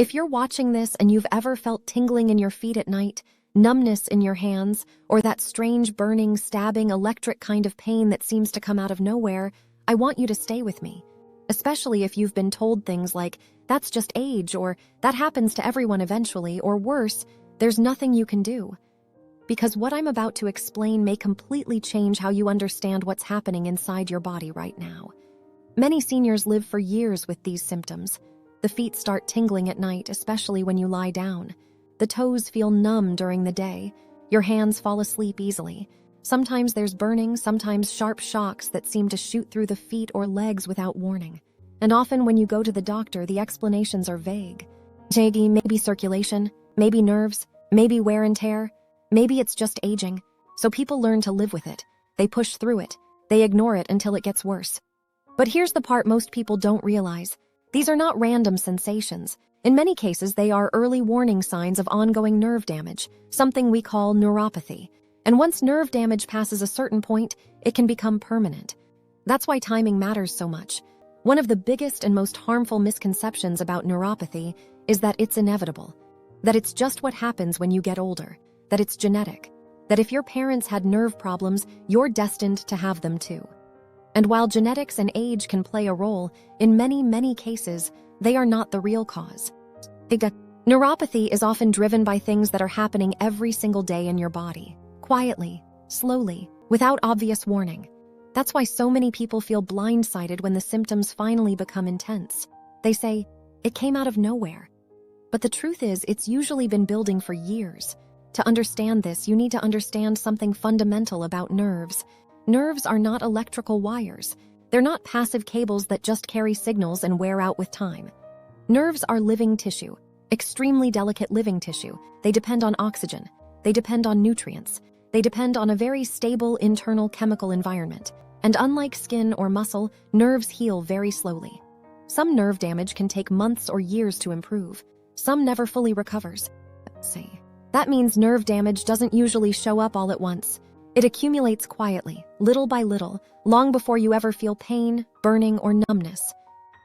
If you're watching this and you've ever felt tingling in your feet at night, numbness in your hands, or that strange burning, stabbing, electric kind of pain that seems to come out of nowhere, I want you to stay with me. Especially if you've been told things like, that's just age, or that happens to everyone eventually, or worse, there's nothing you can do. Because what I'm about to explain may completely change how you understand what's happening inside your body right now. Many seniors live for years with these symptoms. The feet start tingling at night, especially when you lie down. The toes feel numb during the day. Your hands fall asleep easily. Sometimes there's burning, sometimes sharp shocks that seem to shoot through the feet or legs without warning. And often when you go to the doctor, the explanations are vague. Maybe circulation, maybe nerves, maybe wear and tear, maybe it's just aging. So people learn to live with it. They push through it. They ignore it until it gets worse. But here's the part most people don't realize. These are not random sensations. In many cases, they are early warning signs of ongoing nerve damage, something we call neuropathy. And once nerve damage passes a certain point, it can become permanent. That's why timing matters so much. One of the biggest and most harmful misconceptions about neuropathy is that it's inevitable, that it's just what happens when you get older, that it's genetic, that if your parents had nerve problems, you're destined to have them too. And while genetics and age can play a role, in many, many cases, they are not the real cause. Neuropathy is often driven by things that are happening every single day in your body, quietly, slowly, without obvious warning. That's why so many people feel blindsided when the symptoms finally become intense. They say, it came out of nowhere. But the truth is, it's usually been building for years. To understand this, you need to understand something fundamental about nerves. Nerves are not electrical wires. They're not passive cables that just carry signals and wear out with time. Nerves are living tissue, extremely delicate living tissue. They depend on oxygen. They depend on nutrients. They depend on a very stable internal chemical environment. And unlike skin or muscle, nerves heal very slowly. Some nerve damage can take months or years to improve. Some never fully recovers. That means nerve damage doesn't usually show up all at once. It accumulates quietly, little by little, long before you ever feel pain, burning, or numbness.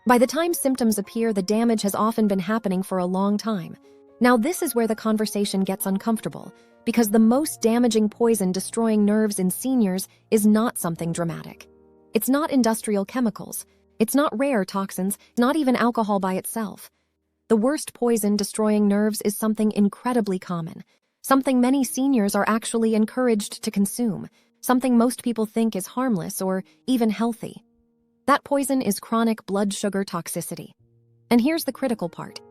By the time symptoms appear, the damage has often been happening for a long time. Now, this is where the conversation gets uncomfortable, because the most damaging poison destroying nerves in seniors is not something dramatic. It's not industrial chemicals. It's not rare toxins, not even alcohol by itself. The worst poison destroying nerves is something incredibly common, something many seniors are actually encouraged to consume, something most people think is harmless or even healthy. That poison is chronic blood sugar toxicity. And here's the critical part.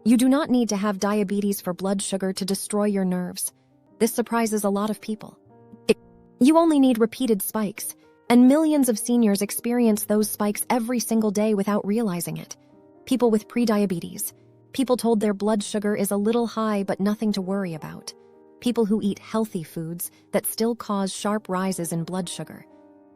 You do not need to have diabetes for blood sugar to destroy your nerves. This surprises a lot of people. You only need repeated spikes, and millions of seniors experience those spikes every single day without realizing it. People with prediabetes, people told their blood sugar is a little high but nothing to worry about. People who eat healthy foods that still cause sharp rises in blood sugar.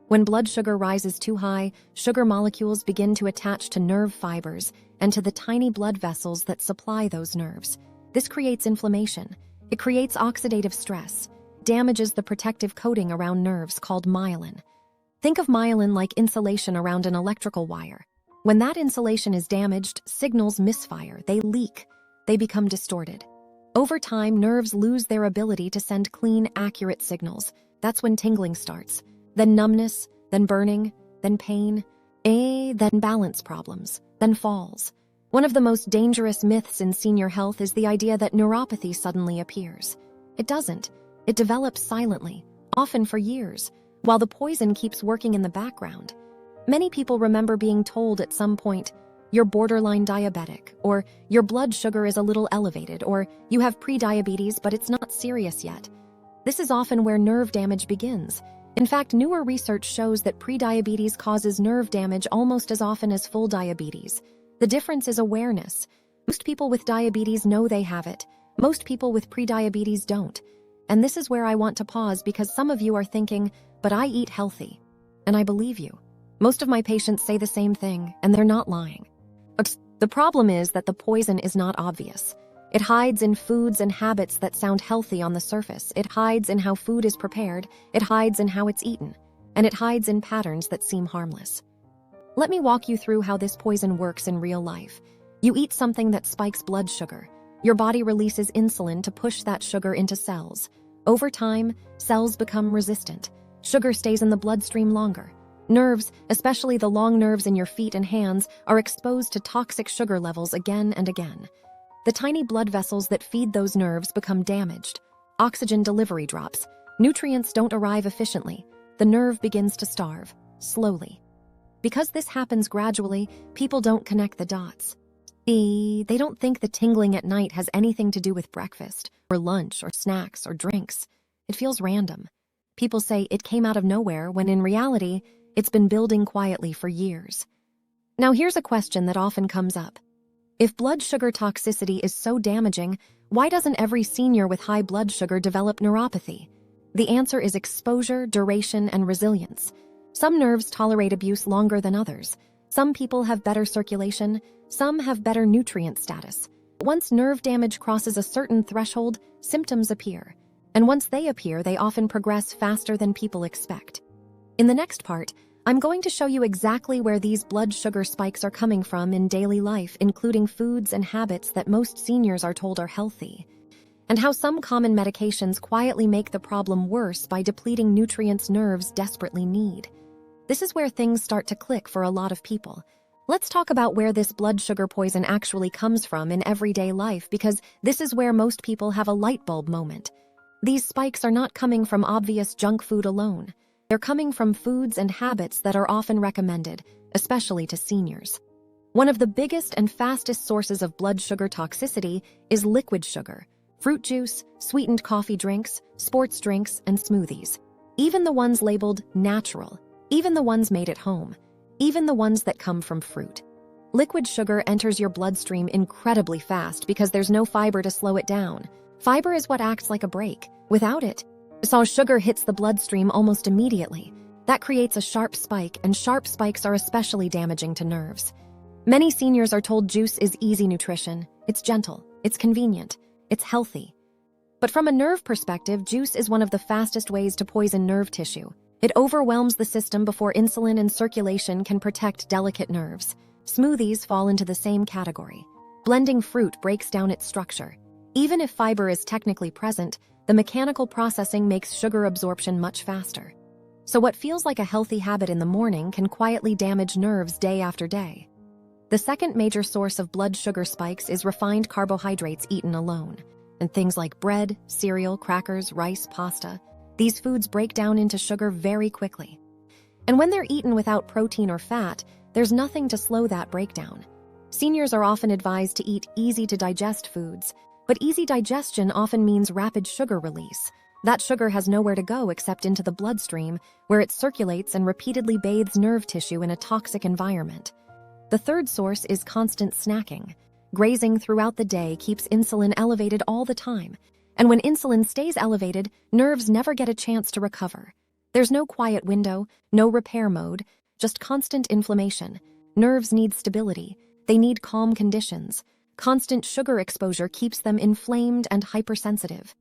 When blood sugar rises too high, sugar molecules begin to attach to nerve fibers and to the tiny blood vessels that supply those nerves. This creates inflammation. It creates oxidative stress, damages the protective coating around nerves called myelin. Think of myelin like insulation around an electrical wire. When that insulation is damaged, signals misfire, they leak, they become distorted. Over time, nerves lose their ability to send clean, accurate signals. That's when tingling starts. Then numbness, then burning, then pain, then balance problems, then falls. One of the most dangerous myths in senior health is the idea that neuropathy suddenly appears. It doesn't. It develops silently, often for years, while the poison keeps working in the background. Many people remember being told at some point, you're borderline diabetic, or your blood sugar is a little elevated, or you have prediabetes but it's not serious yet. This is often where nerve damage begins. In fact, newer research shows that prediabetes causes nerve damage almost as often as full diabetes. The difference is awareness. Most people with diabetes know they have it. Most people with prediabetes don't. And this is where I want to pause, because some of you are thinking, but I eat healthy. And I believe you. Most of my patients say the same thing, and they're not lying. The problem is that the poison is not obvious. It hides in foods and habits that sound healthy on the surface. It hides in how food is prepared. It hides in how it's eaten. And it hides in patterns that seem harmless. Let me walk you through how this poison works in real life. You eat something that spikes blood sugar. Your body releases insulin to push that sugar into cells. Over time, cells become resistant. Sugar stays in the bloodstream longer. Nerves, especially the long nerves in your feet and hands, are exposed to toxic sugar levels again and again. The tiny blood vessels that feed those nerves become damaged. Oxygen delivery drops. Nutrients don't arrive efficiently. The nerve begins to starve, slowly. Because this happens gradually, people don't connect the dots. They don't think the tingling at night has anything to do with breakfast, or lunch, or snacks, or drinks. It feels random. People say it came out of nowhere, when in reality, it's been building quietly for years. Now here's a question that often comes up. If blood sugar toxicity is so damaging, why doesn't every senior with high blood sugar develop neuropathy? The answer is exposure, duration, and resilience. Some nerves tolerate abuse longer than others. Some people have better circulation, some have better nutrient status. Once nerve damage crosses a certain threshold, symptoms appear. And once they appear, they often progress faster than people expect. In the next part, I'm going to show you exactly where these blood sugar spikes are coming from in daily life, including foods and habits that most seniors are told are healthy, and how some common medications quietly make the problem worse by depleting nutrients nerves desperately need. This is where things start to click for a lot of people. Let's talk about where this blood sugar poison actually comes from in everyday life, because this is where most people have a light bulb moment. These spikes are not coming from obvious junk food alone. They're coming from foods and habits that are often recommended, especially to seniors. One of the biggest and fastest sources of blood sugar toxicity is liquid sugar, fruit juice, sweetened coffee drinks, sports drinks, and smoothies. Even the ones labeled natural, even the ones made at home, even the ones that come from fruit. Liquid sugar enters your bloodstream incredibly fast because there's no fiber to slow it down. Fiber is what acts like a brake. Without it, sugar hits the bloodstream almost immediately. That creates a sharp spike, and sharp spikes are especially damaging to nerves. Many seniors are told juice is easy nutrition. It's gentle, it's convenient, it's healthy. But from a nerve perspective, juice is one of the fastest ways to poison nerve tissue. It overwhelms the system before insulin and circulation can protect delicate nerves. Smoothies fall into the same category. Blending fruit breaks down its structure. Even if fiber is technically present, the mechanical processing makes sugar absorption much faster. So what feels like a healthy habit in the morning can quietly damage nerves day after day. The second major source of blood sugar spikes is refined carbohydrates eaten alone. And things like bread, cereal, crackers, rice, pasta. These foods break down into sugar very quickly. And when they're eaten without protein or fat, there's nothing to slow that breakdown. Seniors are often advised to eat easy-to-digest foods, but easy digestion often means rapid sugar release. That sugar has nowhere to go except into the bloodstream, where it circulates and repeatedly bathes nerve tissue in a toxic environment. The third source is constant snacking. Grazing throughout the day keeps insulin elevated all the time. And when insulin stays elevated, nerves never get a chance to recover. There's no quiet window, no repair mode, just constant inflammation. Nerves need stability. They need calm conditions. Constant sugar exposure keeps them inflamed and hypersensitive.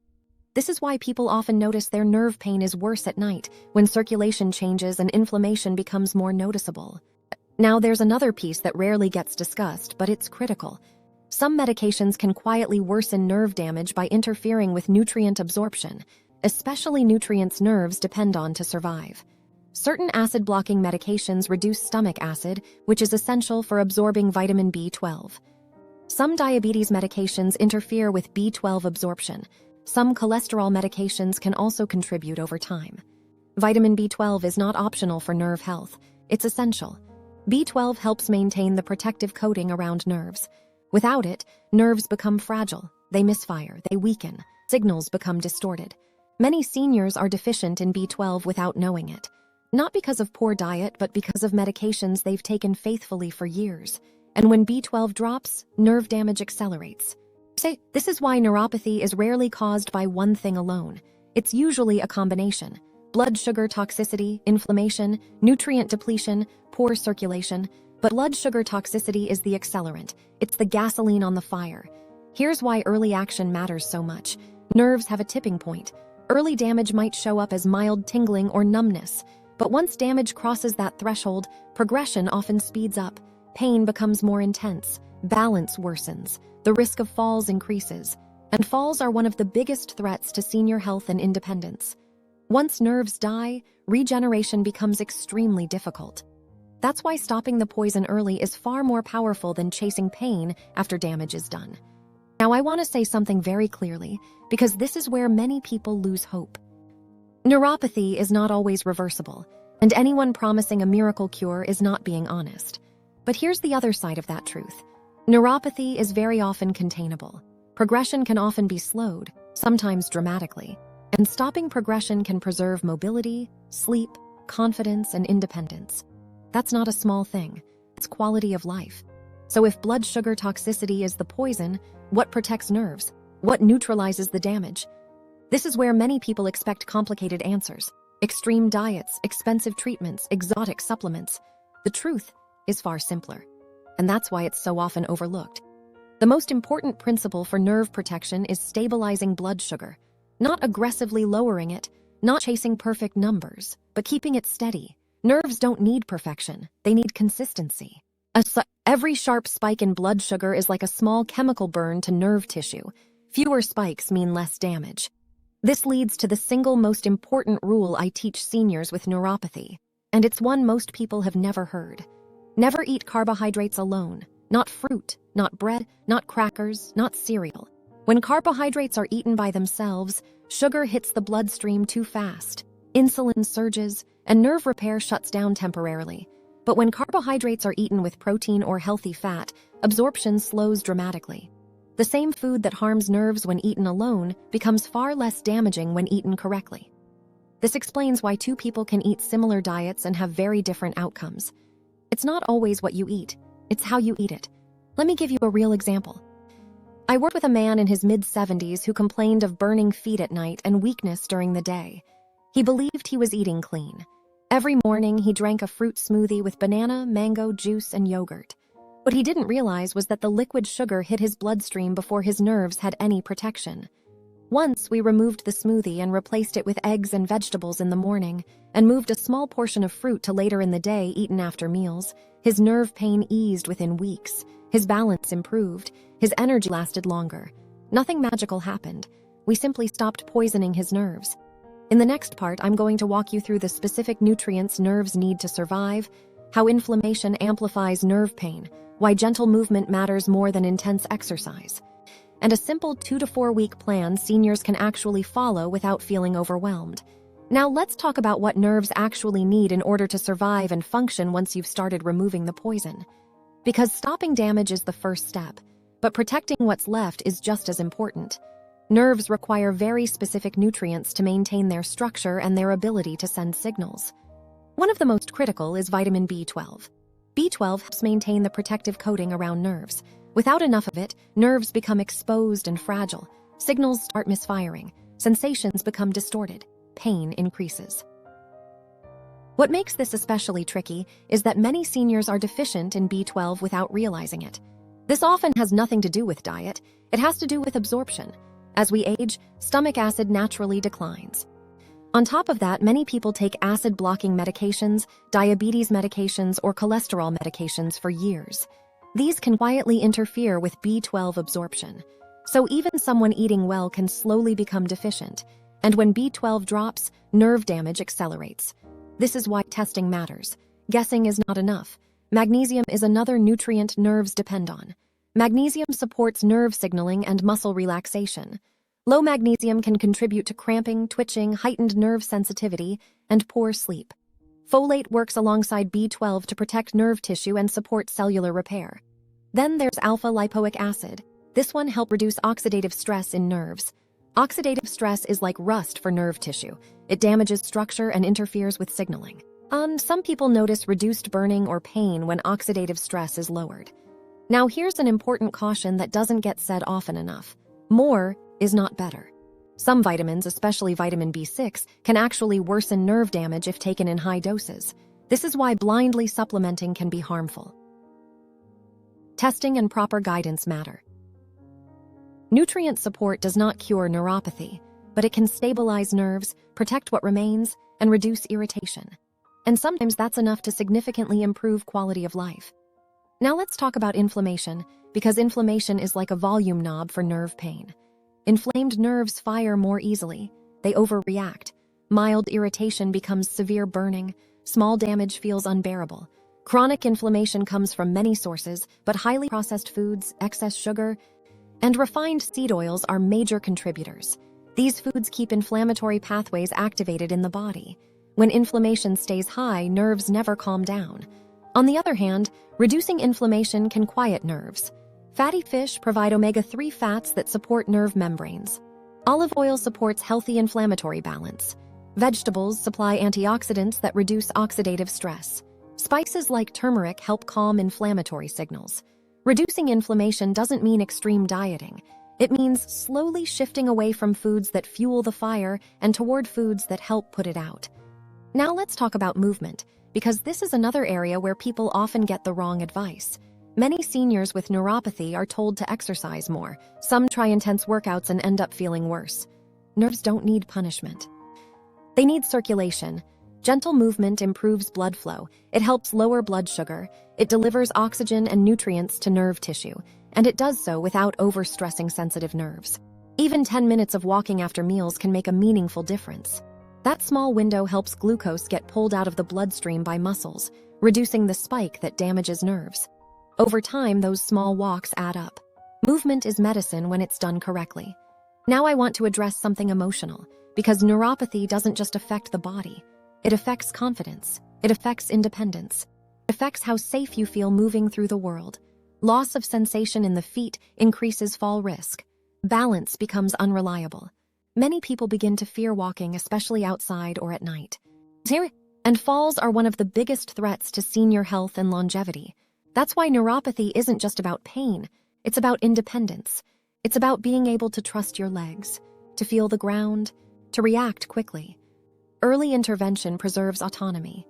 This is why people often notice their nerve pain is worse at night, when circulation changes and inflammation becomes more noticeable. Now, there's another piece that rarely gets discussed, but it's critical. Some medications can quietly worsen nerve damage by interfering with nutrient absorption, especially nutrients nerves depend on to survive. Certain acid-blocking medications reduce stomach acid, which is essential for absorbing vitamin B12. Some diabetes medications interfere with B12 absorption. Some cholesterol medications can also contribute over time. Vitamin B12 is not optional for nerve health. It's essential. B12 helps maintain the protective coating around nerves. Without it, nerves become fragile, they misfire, they weaken, signals become distorted. Many seniors are deficient in B12 without knowing it. Not because of poor diet, but because of medications they've taken faithfully for years. And when B12 drops, nerve damage accelerates. This is why neuropathy is rarely caused by one thing alone. It's usually a combination. Blood sugar toxicity, inflammation, nutrient depletion, poor circulation. But blood sugar toxicity is the accelerant. It's the gasoline on the fire. Here's why early action matters so much. Nerves have a tipping point. Early damage might show up as mild tingling or numbness. But once damage crosses that threshold, progression often speeds up. Pain becomes more intense. balance worsens, the risk of falls increases, and falls are one of the biggest threats to senior health and independence. Once nerves die, regeneration becomes extremely difficult. That's why stopping the poison early is far more powerful than chasing pain after damage is done. Now, I want to say something very clearly, because this is where many people lose hope. Neuropathy is not always reversible, and anyone promising a miracle cure is not being honest. But here's the other side of that truth. Neuropathy is very often containable. Progression can often be slowed, sometimes dramatically, and stopping progression can preserve mobility, sleep, confidence, and independence. That's not a small thing. It's quality of life. So if blood sugar toxicity is the poison, what protects nerves? What neutralizes the damage? This is where many people expect complicated answers. Extreme diets, expensive treatments, exotic supplements. The truth is far simpler, and that's why it's so often overlooked. The most important principle for nerve protection is stabilizing blood sugar, not aggressively lowering it, not chasing perfect numbers, but keeping it steady. Nerves don't need perfection, they need consistency. Every sharp spike in blood sugar is like a small chemical burn to nerve tissue. Fewer spikes mean less damage. This leads to the single most important rule I teach seniors with neuropathy, and it's one most people have never heard. Never eat carbohydrates alone. Not fruit, not bread, not crackers, not cereal. When carbohydrates are eaten by themselves, sugar hits the bloodstream too fast. Insulin surges, and nerve repair shuts down temporarily. But when carbohydrates are eaten with protein or healthy fat, absorption slows dramatically. The same food that harms nerves when eaten alone becomes far less damaging when eaten correctly. This explains why two people can eat similar diets and have very different outcomes. It's not always what you eat, it's how you eat it. Let me give you a real example. I worked with a man in his mid-70s who complained of burning feet at night and weakness during the day. He believed he was eating clean. Every morning, he drank a fruit smoothie with banana, mango, juice, and yogurt. What he didn't realize was that the liquid sugar hit his bloodstream before his nerves had any protection. Once, we removed the smoothie and replaced it with eggs and vegetables in the morning, and moved a small portion of fruit to later in the day eaten after meals. His nerve pain eased within weeks. His balance improved. His energy lasted longer. Nothing magical happened. We simply stopped poisoning his nerves. In the next part, I'm going to walk you through the specific nutrients nerves need to survive, how inflammation amplifies nerve pain, why gentle movement matters more than intense exercise, and a simple 2 to 4 week plan seniors can actually follow without feeling overwhelmed. Now let's talk about what nerves actually need in order to survive and function once you've started removing the poison. Because stopping damage is the first step, but protecting what's left is just as important. Nerves require very specific nutrients to maintain their structure and their ability to send signals. One of the most critical is vitamin B12. B12 helps maintain the protective coating around nerves. Without enough of it, nerves become exposed and fragile. Signals start misfiring. Sensations become distorted. Pain increases. What makes this especially tricky is that many seniors are deficient in B12 without realizing it. This often has nothing to do with diet. It has to do with absorption. As we age, stomach acid naturally declines. On top of that, many people take acid-blocking medications, diabetes medications, or cholesterol medications for years. These can quietly interfere with B12 absorption. So even someone eating well can slowly become deficient. And when B12 drops, nerve damage accelerates. This is why testing matters. Guessing is not enough. Magnesium is another nutrient nerves depend on. Magnesium supports nerve signaling and muscle relaxation. Low magnesium can contribute to cramping, twitching, heightened nerve sensitivity, and poor sleep. Folate works alongside B12 to protect nerve tissue and support cellular repair. Then there's alpha-lipoic acid. This one helps reduce oxidative stress in nerves. Oxidative stress is like rust for nerve tissue. It damages structure and interferes with signaling. Some people notice reduced burning or pain when oxidative stress is lowered. Now here's an important caution that doesn't get said often enough. More is not better. Some vitamins, especially vitamin B6, can actually worsen nerve damage if taken in high doses. This is why blindly supplementing can be harmful. Testing and proper guidance matter. Nutrient support does not cure neuropathy, but it can stabilize nerves, protect what remains, and reduce irritation. And sometimes that's enough to significantly improve quality of life. Now let's talk about inflammation, because inflammation is like a volume knob for nerve pain. Inflamed nerves fire more easily. They overreact. Mild irritation becomes severe burning. Small damage feels unbearable. Chronic inflammation comes from many sources, but highly processed foods, excess sugar, and refined seed oils are major contributors. These foods keep inflammatory pathways activated in the body. When inflammation stays high, nerves never calm down. On the other hand, reducing inflammation can quiet nerves. Fatty fish provide omega-3 fats that support nerve membranes. Olive oil supports healthy inflammatory balance. Vegetables supply antioxidants that reduce oxidative stress. Spices like turmeric help calm inflammatory signals. Reducing inflammation doesn't mean extreme dieting. It means slowly shifting away from foods that fuel the fire and toward foods that help put it out. Now let's talk about movement, because this is another area where people often get the wrong advice. Many seniors with neuropathy are told to exercise more. Some try intense workouts and end up feeling worse. Nerves don't need punishment. They need circulation. Gentle movement improves blood flow. It helps lower blood sugar. It delivers oxygen and nutrients to nerve tissue, and it does so without overstressing sensitive nerves. Even 10 minutes of walking after meals can make a meaningful difference. That small window helps glucose get pulled out of the bloodstream by muscles, reducing the spike that damages nerves. Over time, those small walks add up. Movement is medicine when it's done correctly. Now I want to address something emotional, because neuropathy doesn't just affect the body. It affects confidence. It affects independence. It affects how safe you feel moving through the world. Loss of sensation in the feet increases fall risk. Balance becomes unreliable. Many people begin to fear walking, especially outside or at night. And falls are one of the biggest threats to senior health and longevity. That's why neuropathy isn't just about pain. It's about independence. It's about being able to trust your legs, to feel the ground, to react quickly. Early intervention preserves autonomy.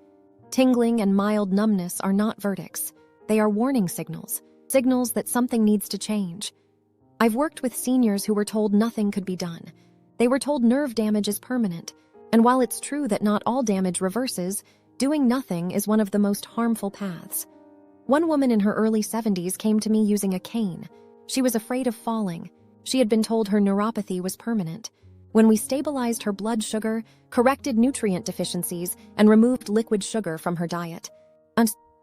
Tingling and mild numbness are not verdicts. They are warning signals, signals that something needs to change. I've worked with seniors who were told nothing could be done. They were told nerve damage is permanent, and while it's true that not all damage reverses, doing nothing is one of the most harmful paths. One woman in her early 70s came to me using a cane. She was afraid of falling. She had been told her neuropathy was permanent. When we stabilized her blood sugar, corrected nutrient deficiencies, and removed liquid sugar from her diet,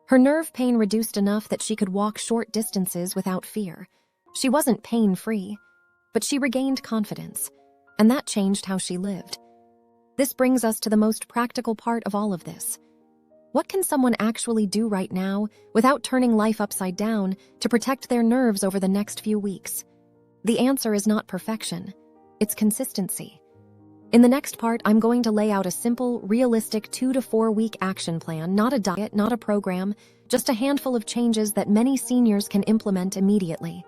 her nerve pain reduced enough that she could walk short distances without fear. She wasn't pain-free, but she regained confidence, and that changed how she lived. This brings us to the most practical part of all of this. What can someone actually do right now without turning life upside down to protect their nerves over the next few weeks? The answer is not perfection. It's consistency. In the next part, I'm going to lay out a simple, realistic 2 to 4 week action plan, not a diet, not a program, just a handful of changes that many seniors can implement immediately.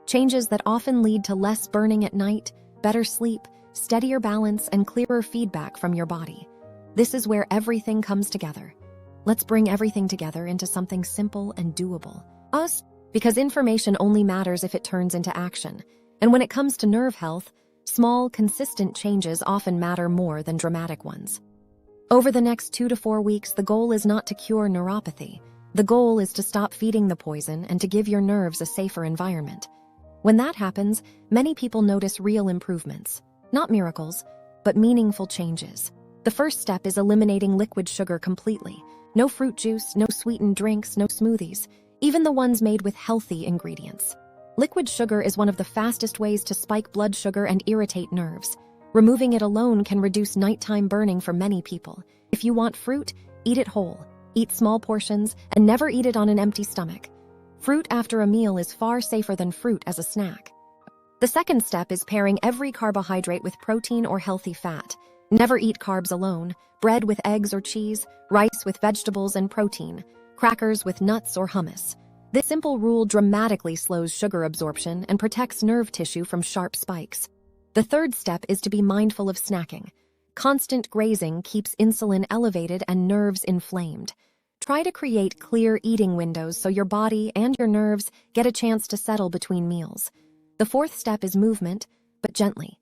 Changes that often lead to less burning at night, better sleep, steadier balance, and clearer feedback from your body. This is where everything comes together. Let's bring everything together into something simple and doable. Because information only matters if it turns into action. And when it comes to nerve health, small, consistent changes often matter more than dramatic ones. Over the next 2 to 4 weeks, the goal is not to cure neuropathy. The goal is to stop feeding the poison and to give your nerves a safer environment. When that happens, many people notice real improvements. Not miracles, but meaningful changes. The first step is eliminating liquid sugar completely. No fruit juice, no sweetened drinks, no smoothies, even the ones made with healthy ingredients. Liquid sugar is one of the fastest ways to spike blood sugar and irritate nerves. Removing it alone can reduce nighttime burning for many people. If you want fruit, eat it whole. Eat small portions and never eat it on an empty stomach. Fruit after a meal is far safer than fruit as a snack. The second step is pairing every carbohydrate with protein or healthy fat. Never eat carbs alone. Bread with eggs or cheese, rice with vegetables and protein, crackers with nuts or hummus. This simple rule dramatically slows sugar absorption and protects nerve tissue from sharp spikes. The third step is to be mindful of snacking. Constant grazing keeps insulin elevated and nerves inflamed. Try to create clear eating windows so your body and your nerves get a chance to settle between meals. The fourth step is movement, but gently.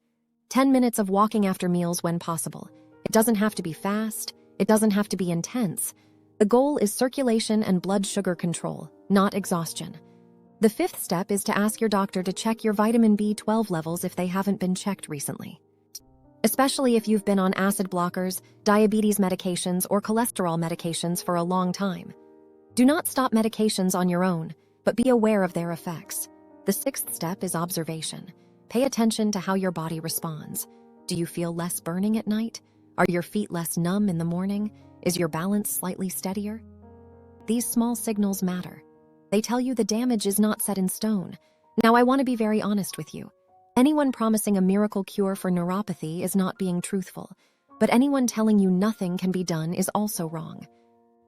10 minutes of walking after meals when possible. It doesn't have to be fast. It doesn't have to be intense. The goal is circulation and blood sugar control, not exhaustion. The fifth step is to ask your doctor to check your vitamin B12 levels if they haven't been checked recently, especially if you've been on acid blockers, diabetes medications, or cholesterol medications for a long time. Do not stop medications on your own, but be aware of their effects. The sixth step is observation. Pay attention to how your body responds. Do you feel less burning at night? Are your feet less numb in the morning? Is your balance slightly steadier? These small signals matter. They tell you the damage is not set in stone. Now, I want to be very honest with you. Anyone promising a miracle cure for neuropathy is not being truthful, but anyone telling you nothing can be done is also wrong.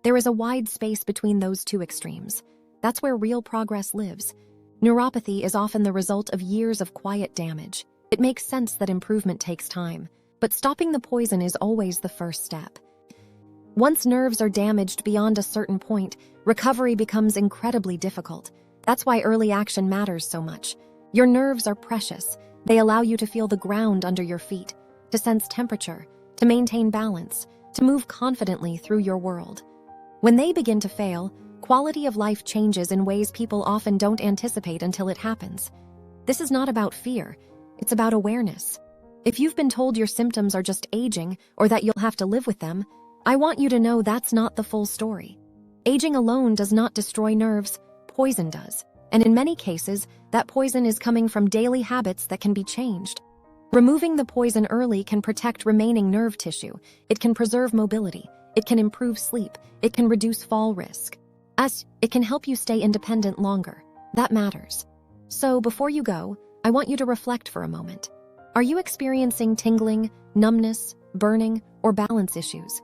There is a wide space between those two extremes. That's where real progress lives. Neuropathy is often the result of years of quiet damage. It makes sense that improvement takes time, but stopping the poison is always the first step. Once nerves are damaged beyond a certain point, recovery becomes incredibly difficult. That's why early action matters so much. Your nerves are precious. They allow you to feel the ground under your feet, to sense temperature, to maintain balance, to move confidently through your world. When they begin to fail, quality of life changes in ways people often don't anticipate until it happens. This is not about fear. It's about awareness. If you've been told your symptoms are just aging or that you'll have to live with them, I want you to know that's not the full story. Aging alone does not destroy nerves, poison does. And in many cases, that poison is coming from daily habits that can be changed. Removing the poison early can protect remaining nerve tissue. It can preserve mobility. It can improve sleep. It can reduce fall risk. It can help you stay independent longer. That matters. So before you go, I want you to reflect for a moment. Are you experiencing tingling, numbness, burning, or balance issues?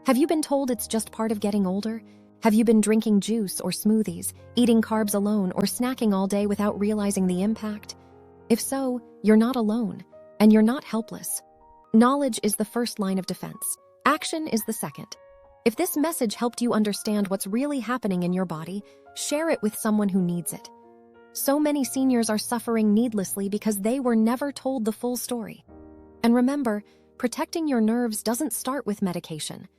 Have you been told it's just part of getting older? Have you been drinking juice or smoothies, eating carbs alone, or snacking all day without realizing the impact? If so, you're not alone, and you're not helpless. Knowledge is the first line of defense. Action is the second. If this message helped you understand what's really happening in your body, share it with someone who needs it. So many seniors are suffering needlessly because they were never told the full story. And remember, protecting your nerves doesn't start with medication.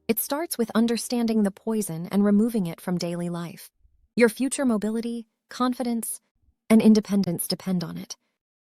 It starts with understanding the poison and removing it from daily life. Your future mobility, confidence, and independence depend on it.